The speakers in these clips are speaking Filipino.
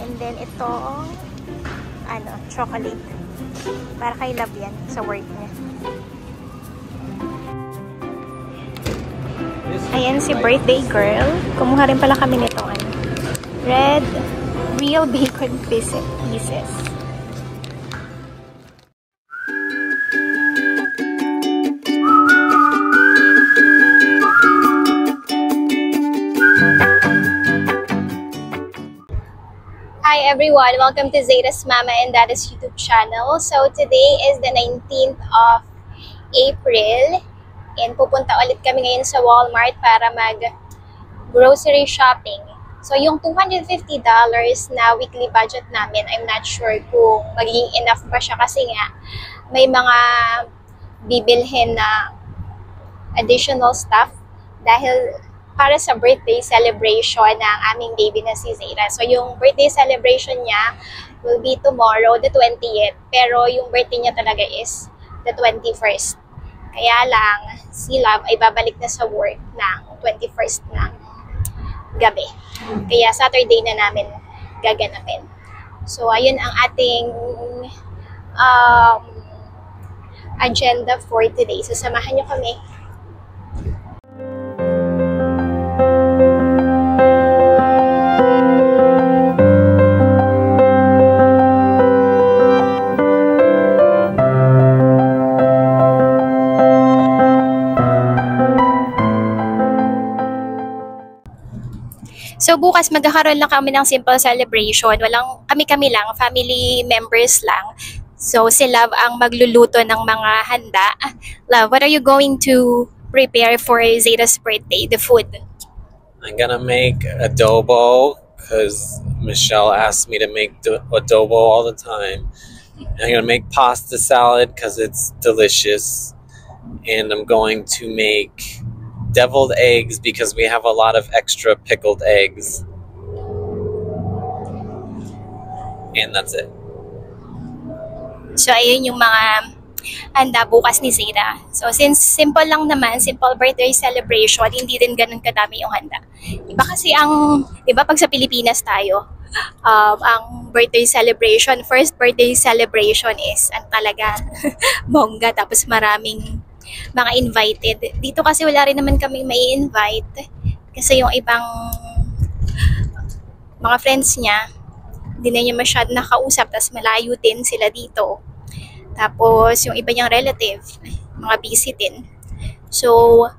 And then ito, ano, chocolate. Para kay Love yan sa work niya. Ayan si birthday girl. Kumuha rin pala kami nito. Ano, red real bacon pieces. Hi everyone! Welcome to Zeta's Mama and Daddy's YouTube channel. So today is the 19th of April and pupunta ulit kami ngayon sa Walmart para mag-grocery shopping. So yung $250 na weekly budget namin, I'm not sure kung magiging enough pa siya kasi nga may mga bibilhin na additional stuff dahil para sa birthday celebration ng aming baby na si Zeta. So, yung birthday celebration niya will be tomorrow, the 20th. Pero yung birthday niya talaga is the 21st. Kaya lang, si Love ay babalik na sa work ng 21st ng gabi. Kaya Saturday na namin gaganapin. So, ayun ang ating agenda for today. So, samahan niyo kami. So bukas magkakaroon lang kami ng simple celebration. Walang kami-kami lang, family members lang. So si Love ang magluluto ng mga handa. Love, what are you going to prepare for Zeta's birthday, the food? I'm gonna make adobo because Michelle asked me to make adobo all the time. I'm gonna make pasta salad because it's delicious. And I'm going to make deviled eggs because we have a lot of extra pickled eggs. And that's it. So ayun yung mga handa bukas ni Zeta. So since simple lang naman, simple birthday celebration, hindi din ganun kadami yung handa. Iba kasi diba pag sa Pilipinas tayo, ang birthday celebration, first birthday celebration is talaga bongga, tapos maraming mga invited. Dito kasi wala rin naman kami may invite kasi yung ibang mga friends niya hindi na niya masyado nakausap, tapos malayo din sila dito, tapos yung iba niyang relative mga busy din. So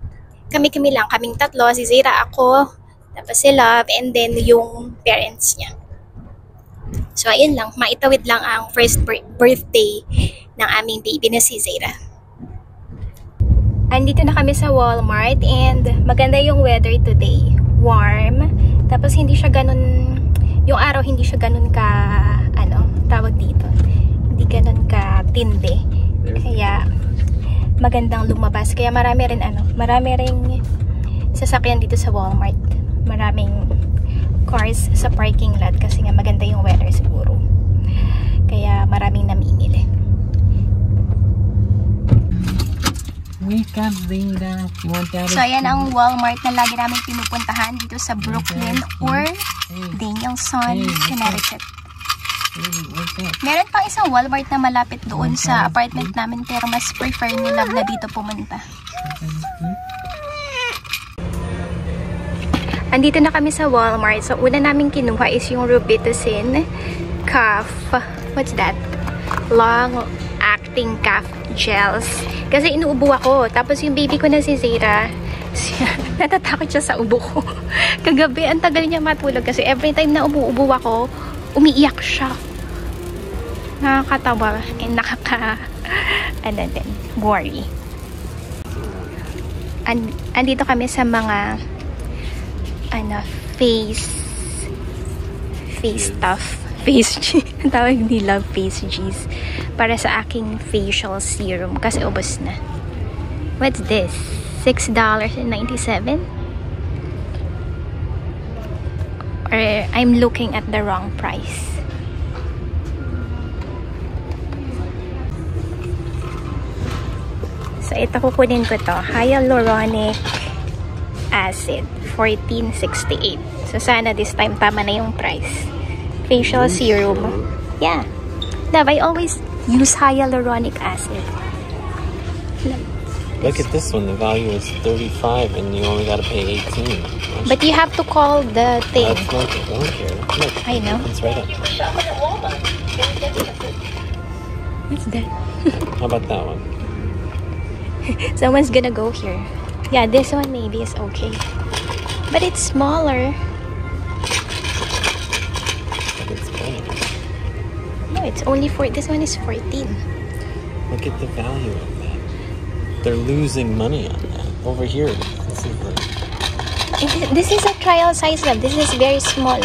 kami lang, kaming tatlo, si Zeta, ako, tapos si Love, and then yung parents niya. So ayun lang, maitawid lang ang first birthday ng aming baby na si Zeta. Andito na kami sa Walmart and maganda yung weather today. Warm. Tapos hindi siya ganun, yung araw hindi siya ganun ka, tawag dito. Hindi ganun ka tindi. Kaya magandang lumabas. Kaya marami ring sasakyan dito sa Walmart. Maraming cars sa parking lot kasi nga maganda yung weather siguro. Kaya maraming namimili. So ayan ang Walmart na lagi namin pinupuntahan dito sa Brooklyn or Danielson, Connecticut. Meron pang isang Walmart na malapit doon sa apartment namin pero mas prefer ni Love na dito pumunta. Andito na kami sa Walmart. So una namin kinuha is yung Robitussin cough. What's that? Long acting cough gels. Kasi inuubo ako. Tapos yung baby ko na si Zeta, natatakot siya sa ubo ko. Kagabi, ang tagal niya matulog. Kasi every time na umuubo ako, umiiyak siya. Nakakatawa. And worry. Andito kami sa mga face stuff. Face G. Ang tawag ni Love, face G's. Para sa aking facial serum. Kasi ubos na. What's this? $6.97? Or I'm looking at the wrong price. So ito kukunin ko to. Hyaluronic acid. $14.68. So sana this time tama na yung price. Facial serum. Yeah. Love, I always use hyaluronic acid. Look at this one. The value is 35 and you only gotta pay 18. But you have to call the thing. That's not, I don't care. Look, I know. it's right up. What's that? How about that one? Someone's gonna go here. Yeah, this one maybe is okay. But it's smaller. But it's better. No, it's only for this one is 14. Look at the value of that. They're losing money on that. Over here, This is a trial size, love. This is very small.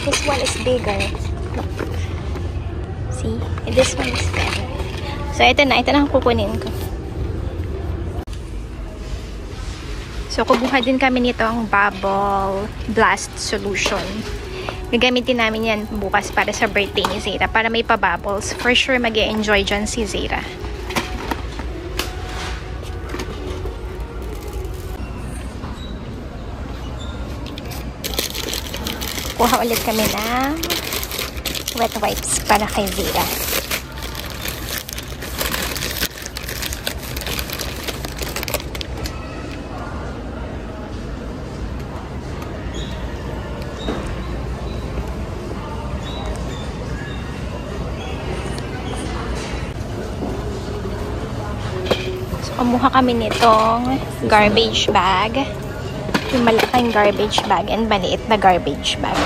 This one is bigger. Look. See? And this one is better. So, ito na ang kukunin ko. So, kubuha din kami nitong Bubble Blast Solution. Gagamitin namin yan bukas para sa birthday ni Zara. Para may pa-bubbles. For sure, mag-e-enjoy dyan si Zara. Kuha ulit kami ng wet wipes para kay Zara. Kumuha kami nitong garbage bag. Yung malaking garbage bag and maliit na garbage bag.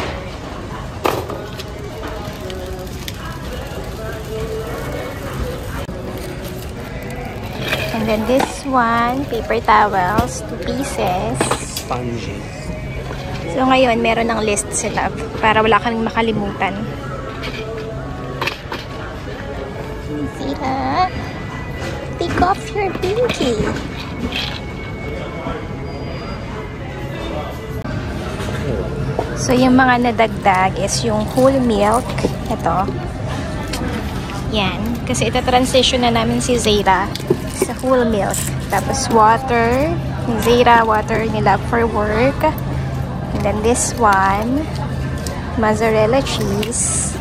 And then this one, paper towels, 2 pieces. sponges. So ngayon, meron ng list sila para wala kang makalimutan. Zara, take off your pinky. So, yung mga nadagdag is yung whole milk. Ito. Yan. Kasi ita-transition na namin si Zara sa whole milk. Tapos water. Ni Zara, water nila for work. And then this one, mozzarella cheese.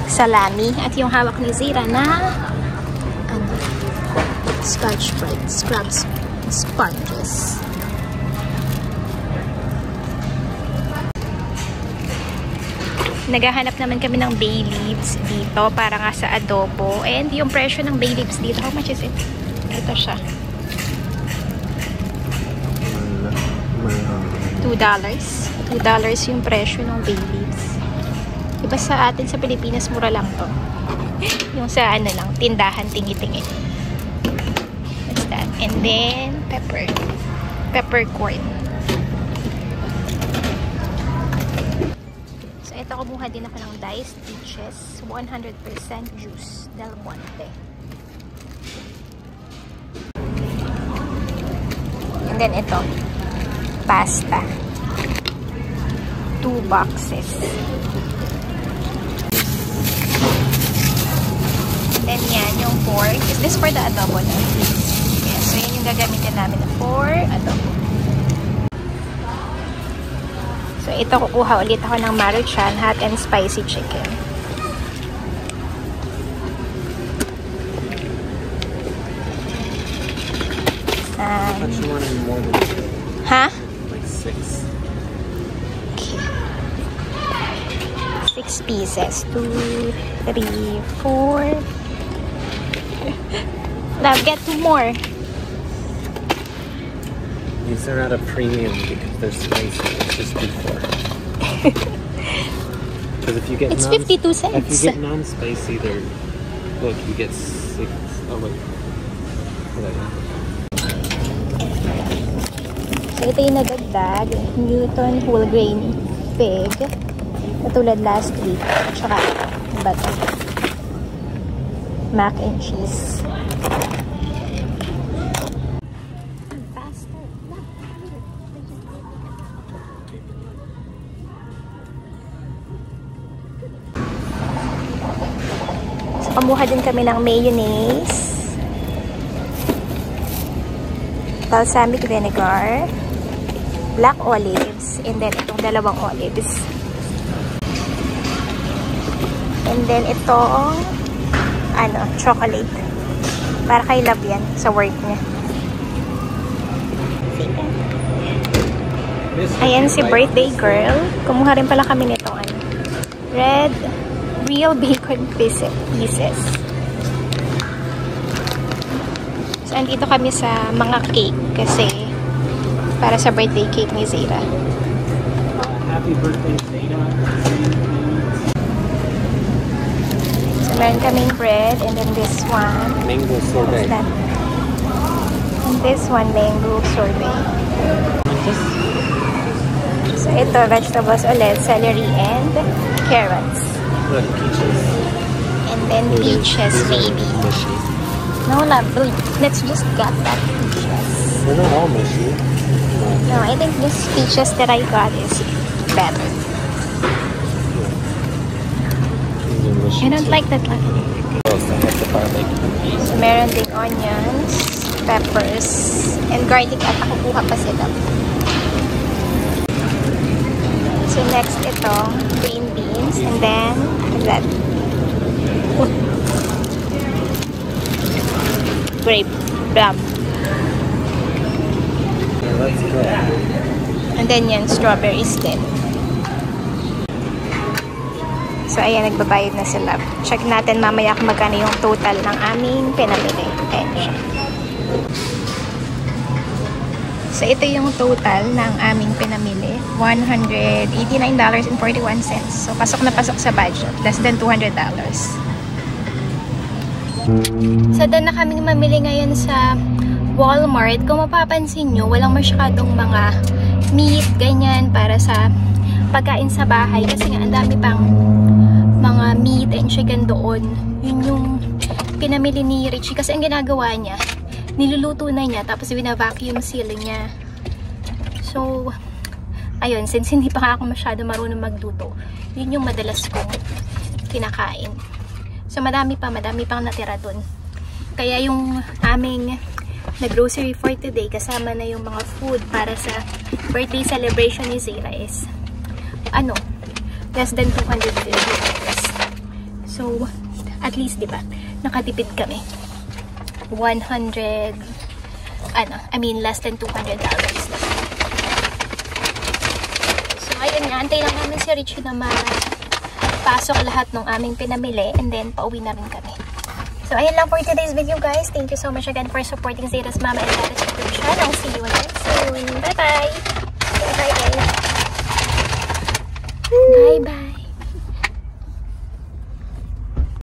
Salami. At yung hawak ni Zara na Scotch Brite scrubs sponges. Naghahanap naman kami ng bay leaves dito para nga sa adobo. And yung presyo ng bay leaves dito, how much is it? Ito siya. $2. $2 yung presyo ng bay leaves. Diba sa atin sa Pilipinas, mura lang to. Yung sa ano lang, tindahan, tingi-tingi. What's that? And then, peppercorn. Ito, kumuha din ako ng diced peaches. 100% juice. Del Monte. And then ito. Pasta. 2 boxes. And then yan, yung pork. Is this for the adobo na? Yeah, so yan yung gagamitin namin for adobo. So, ito kukuha ulit ako ng Maruchan hot and spicy chicken. I thought you wanted more than 2. Huh? Like 6. Okay. 6 pieces. 2, 3, 4. Now, get 2 more. These are at a premium because they're spicy. It's just before. Because if you get It's 52 cents. If you get non-spicy, they're look. You get 6. Oh wait. So, ito yung nadagdag. Newton whole grain fig. Katulad last week. Tsaka, ba ito? Mac and cheese. Kumuha din kami ng mayonnaise, balsamic vinegar, black olives, and then itong dalawang olives. And then itong chocolate. Para kay Love yan sa work niya. Ayan si birthday girl. Kumuha rin pala kami nitong red real bacon pieces. So, andito kami sa mga cake kasi para sa birthday cake ni Zayra. Happy birthday, Zayra. So, meron kaming bread and then this one. Mango sorbet. What's that? And this one, mango sorbet. So, ito, vegetables ulit, celery and carrots. Look, peaches. And then peaches, maybe. Mushy. No, lovely. Let's just get that peaches. They're not all mushy. No, I think this peaches that I got is better. I don't like that one. So, meron ding onions, peppers, and garlic at nakukuha pa sila. So, next ito, green beans, and then, that. Grape, plum. Yeah, that's good. And then yan, strawberries din. So, ayan, nagbabayad na sila. Check natin mamaya kung magkano yung total ng aming pinamili. Ayan siya. So, ito yung total ng aming pinamili. $189.41. So, pasok na pasok sa budget. Less than $200. So, doon na kami mamili ngayon sa Walmart. Kung mapapansin nyo, walang masyadong mga meat, ganyan, para sa pagkain sa bahay. Kasi nga, ang dami pang mga meat and chicken doon. Yun yung pinamili ni Richie. Kasi ang ginagawa niya, niluluto na niya, tapos bina-vacuum seal niya. So, ayun, since hindi pa ako masyado marunong magluto, yun yung madalas kong kinakain. So, madami pang natira dun. Kaya yung aming na-grocery for today, kasama na yung mga food para sa birthday celebration ni Zayra is, less than $250. So, at least, diba, nakatipid kami. Less than $200 na. So, ayun nga, antay lang namin si Richie na pasok lahat ng aming pinamili and then pauwi na rin kami. So, ayun lang for today's video, guys. Thank you so much again for supporting Zayra's Mama and Daddy's YouTube channel. See you again soon. Bye-bye! Bye-bye! Bye-bye!